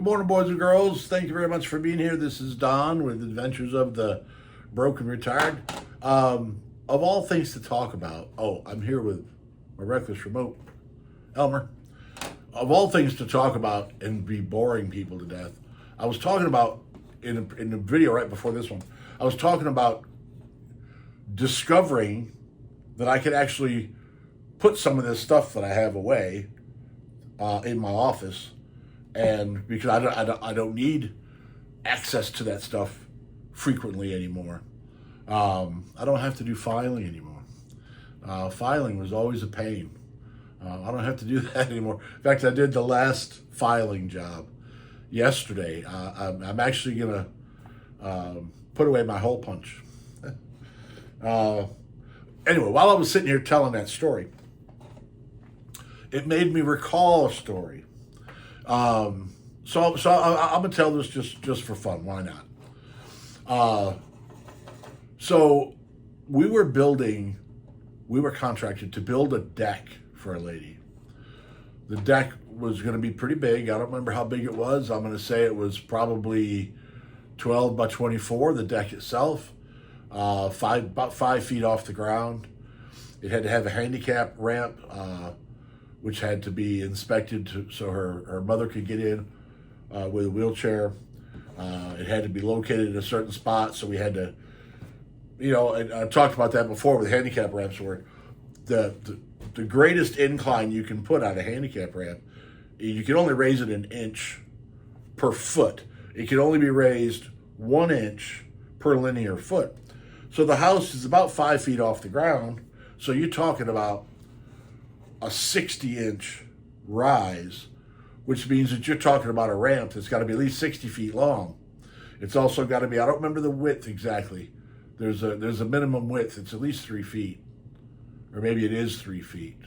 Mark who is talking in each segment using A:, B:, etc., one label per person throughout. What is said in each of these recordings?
A: morning, boys and girls. Thank you very much for being here. This is Don with Adventures of the Broken Retired. Of all things to talk about, I'm here with my reckless remote, Elmer. Of all things to talk about and be boring people to death, I was talking about in the video right before this one. I was talking about discovering that I could actually put some of this stuff that I have away in my office, and because I don't need access to that stuff frequently anymore. I don't have to do filing anymore. Filing was always a pain. I don't have to do that anymore. In fact, I did the last filing job yesterday. I'm actually gonna put away my hole punch. Anyway, while I was sitting here telling that story, it made me recall a story. So I'm gonna tell this just for fun. Why not? So we were contracted to build a deck for a lady. The deck was going to be pretty big. I don't remember how big it was. I'm going to say it was probably 12 by 24. The deck itself, about 5 feet off the ground. It had to have a handicap ramp, which had to be inspected so her mother could get in with a wheelchair. It had to be located in a certain spot, so we had to, and I talked about that before with handicap ramps, where the greatest incline you can put on a handicap ramp, you can only raise it an inch per foot. It can only be raised 1 inch per linear foot. So the house is about 5 feet off the ground, so you're talking about a 60-inch rise, which means that you're talking about a ramp that's got to be at least 60 feet long. It's also got to be, I don't remember the width exactly. There's a minimum width. It's at least 3 feet, or maybe it is 3 feet,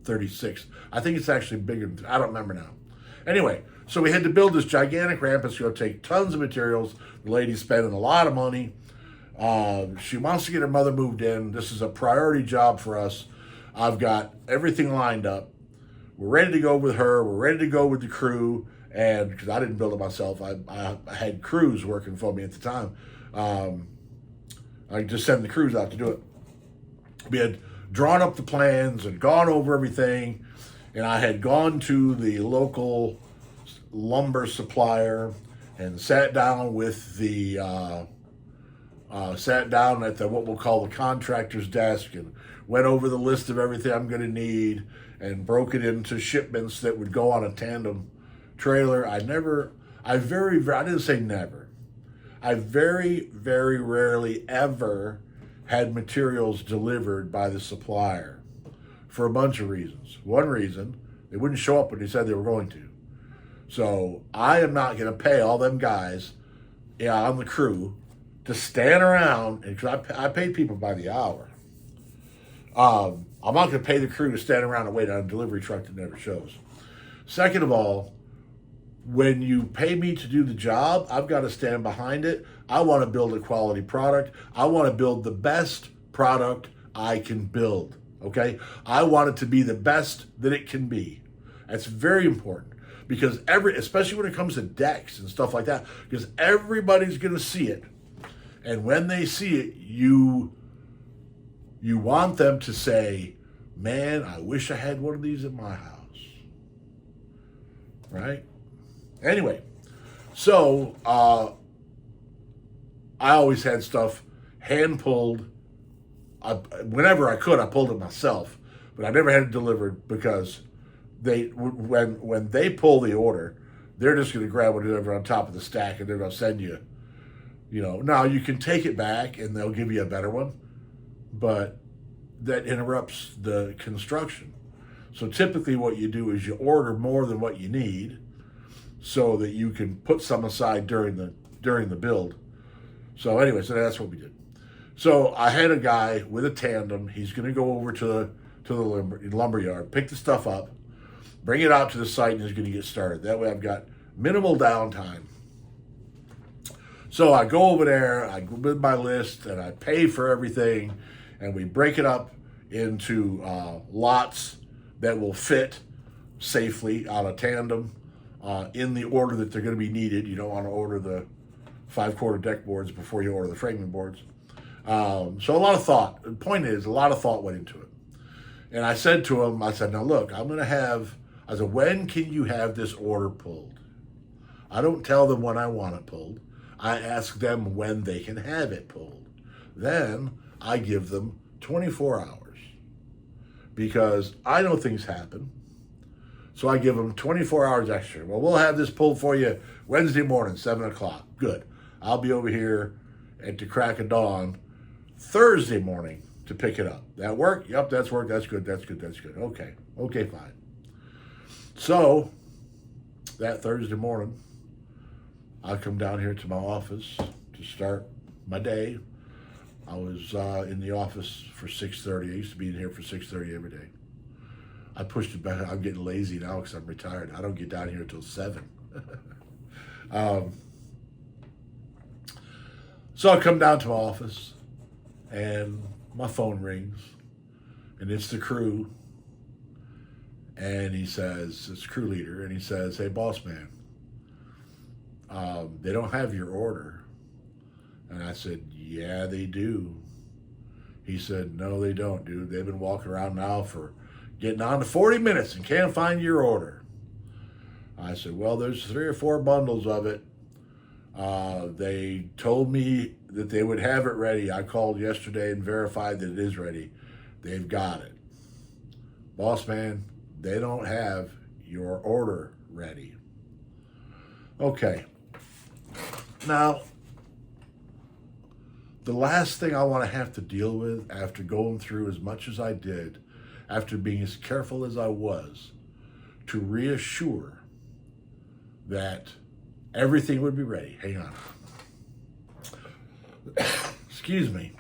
A: 36. I think it's actually bigger. I don't remember now. Anyway, so we had to build this gigantic ramp. It's going to take tons of materials. The lady's spending a lot of money. She wants to get her mother moved in. This is a priority job for us. I've got everything lined up. We're ready to go with her. We're ready to go with the crew. And because I didn't build it myself, I had crews working for me at the time. I just sent the crews out to do it. We had drawn up the plans and gone over everything, and I had gone to the local lumber supplier and sat down with the sat down at the what we'll call the contractor's desk and went over the list of everything I'm going to need and broke it into shipments that would go on a tandem trailer. I didn't say never. I very, very rarely ever had materials delivered by the supplier for a bunch of reasons. One reason, they wouldn't show up when they said they were going to. So I am not going to pay all them guys on the crew to stand around, because I pay people by the hour. I'm not going to pay the crew to stand around and wait on a delivery truck that never shows. Second of all, when you pay me to do the job, I've got to stand behind it. I want to build a quality product. I want to build the best product I can build, okay? I want it to be the best that it can be. That's very important, because especially when it comes to decks and stuff like that, because everybody's going to see it. And when they see it, you want them to say, man, I wish I had one of these in my house, right? Anyway, so I always had stuff hand pulled. Whenever I could, I pulled it myself, but I never had it delivered, because when they pull the order, they're just going to grab whatever on top of the stack, and they're going to send you. Now you can take it back and they'll give you a better one, but that interrupts the construction. So typically, what you do is you order more than what you need, so that you can put some aside during the build. So anyway, so that's what we did. So I had a guy with a tandem. He's going to go over to the lumber yard, pick the stuff up, bring it out to the site, and he's going to get started. That way I've got minimal downtime. So I go over there, I go with my list, and I pay for everything, and we break it up into lots that will fit safely on a tandem. in the order that they're going to be needed. You don't want to order the 5/4 deck boards before you order the framing boards. So a lot of thought. The point is, a lot of thought went into it. And I said to him, I said, now look, I said, when can you have this order pulled? I don't tell them when I want it pulled. I ask them when they can have it pulled. Then I give them 24 hours because I know things happen. So I give them 24 hours extra. Well, we'll have this pulled for you Wednesday morning, 7 o'clock. Good. I'll be over here at the crack of dawn Thursday morning to pick it up. That work? Yep, that's work. That's good. That's good. That's good. Okay. Okay, fine. So that Thursday morning, I come down here to my office to start my day. I was in the office for 6:30. I used to be in here for 6:30 every day. I pushed it back. I'm getting lazy now because I'm retired. I don't get down here until 7. So I come down to my office, and my phone rings, and it's the crew. And he says, it's crew leader, and he says, hey, boss man, they don't have your order. And I said, yeah, they do. He said, no, they don't, dude. They've been walking around now for getting on to 40 minutes and can't find your order. I said, well, there's 3 or 4 bundles of it. They told me that they would have it ready. I called yesterday and verified that it is ready. They've got it. Boss man, they don't have your order ready. Okay. Now, the last thing I want to have to deal with after going through as much as I did, after being as careful as I was, to reassure that everything would be ready. Hang on. Excuse me.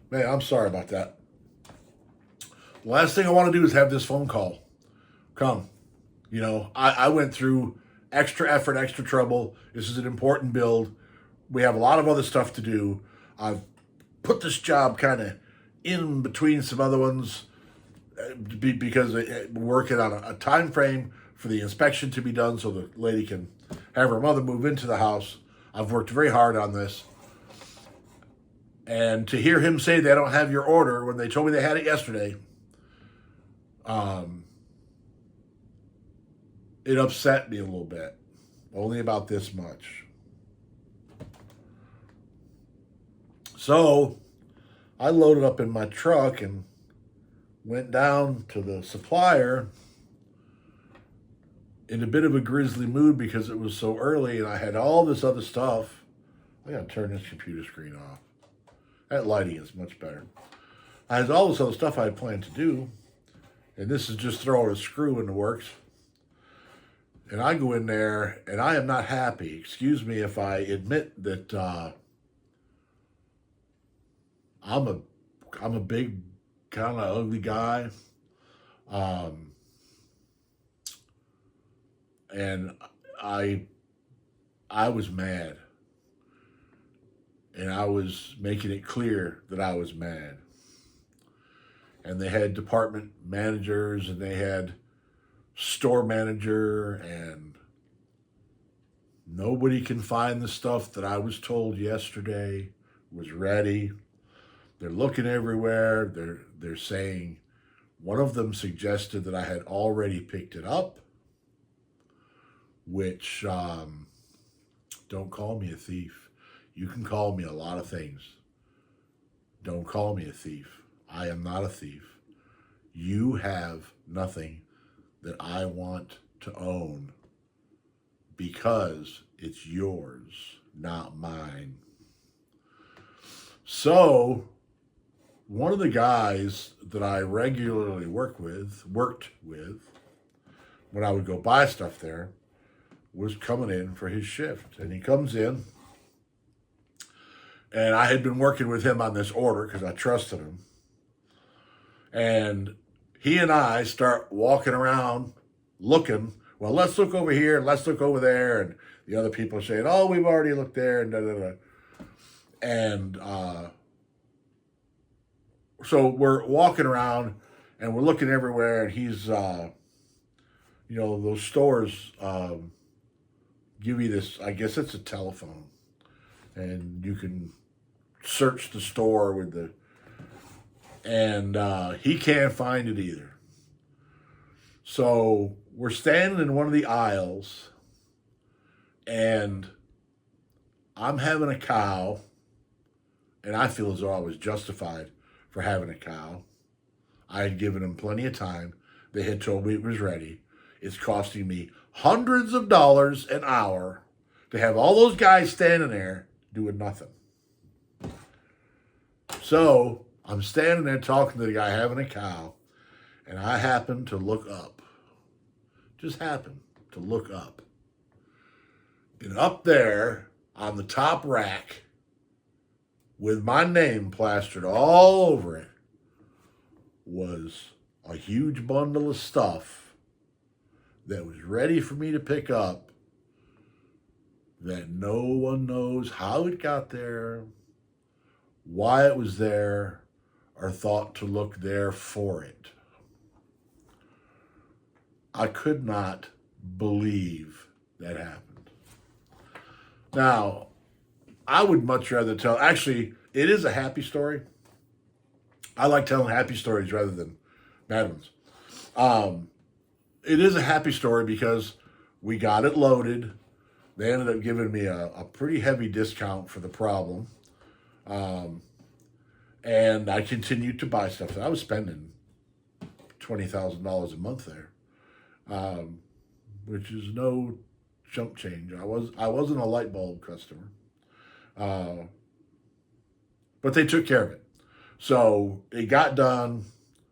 A: Man, I'm sorry about that. The last thing I want to do is have this phone call come. You know, I went through extra effort, extra trouble. This is an important build. We have a lot of other stuff to do. I've put this job kind of in between some other ones because we're working on a time frame for the inspection to be done so the lady can have her mother move into the house. I've worked very hard on this. And to hear him say they don't have your order when they told me they had it yesterday, it upset me a little bit. Only about this much. So I loaded up in my truck and went down to the supplier in a bit of a grisly mood because it was so early and I had all this other stuff. I gotta turn this computer screen off. That lighting is much better. I had all this other stuff I had planned to do, and this is just throwing a screw in the works. And I go in there, and I am not happy. Excuse me if I admit that I'm a big, kind of ugly guy. And I was mad. And I was making it clear that I was mad. And they had department managers and they had store manager, and nobody can find the stuff that I was told yesterday was ready. They're looking everywhere. They're saying, one of them suggested that I had already picked it up, which, don't call me a thief. You can call me a lot of things. Don't call me a thief. I am not a thief. You have nothing that I want to own because it's yours, not mine. So, one of the guys that I regularly worked with, when I would go buy stuff there, was coming in for his shift. And he comes in, and I had been working with him on this order because I trusted him. And he and I start walking around looking. Well, let's look over here and let's look over there. And the other people are saying, oh, we've already looked there and da-da-da. And so we're walking around and we're looking everywhere. And he's those stores give you this, I guess it's a telephone, and you can search the store with and he can't find it either. So we're standing in one of the aisles, and I'm having a cow, and I feel as though I was justified for having a cow. I had given him plenty of time. They had told me it was ready. It's costing me hundreds of dollars an hour to have all those guys standing there doing nothing. So I'm standing there talking to the guy having a cow, and I happen to look up. Just happen to look up. And up there on the top rack, with my name plastered all over it, was a huge bundle of stuff that was ready for me to pick up, that no one knows how it got there, why it was there, or thought to look there for it. I could not believe that happened. Now, I would much rather actually, it is a happy story. I like telling happy stories rather than bad ones. It is a happy story because we got it loaded. They ended up giving me a pretty heavy discount for the problem. And I continued to buy stuff. I was spending $20,000 a month there, which is no chump change. I wasn't a light bulb customer, but they took care of it. So it got done.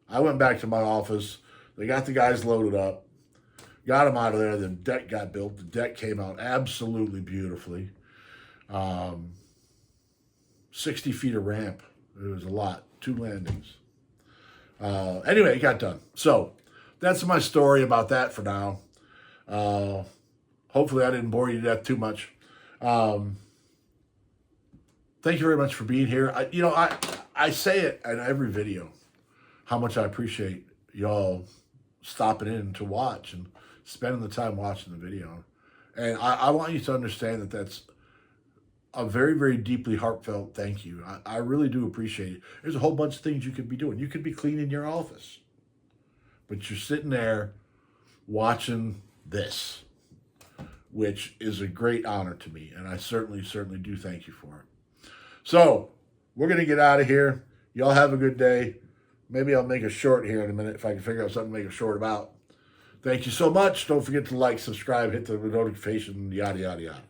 A: I went back to my office. They got the guys loaded up, got them out of there. The deck got built. The deck came out absolutely beautifully. 60 feet of ramp. It was a lot. 2 landings. Anyway, it got done. So that's my story about that for now. Hopefully I didn't bore you to death too much. Thank you very much for being here. I say it in every video, how much I appreciate y'all stopping in to watch and spending the time watching the video. And I want you to understand that that's a very, very deeply heartfelt thank you. I really do appreciate it. There's a whole bunch of things you could be doing. You could be cleaning your office, but you're sitting there watching this, which is a great honor to me. And I certainly do thank you for it. So we're going to get out of here. Y'all have a good day. Maybe I'll make a short here in a minute if I can figure out something to make a short about. Thank you so much. Don't forget to like, subscribe, hit the notification, yada, yada, yada.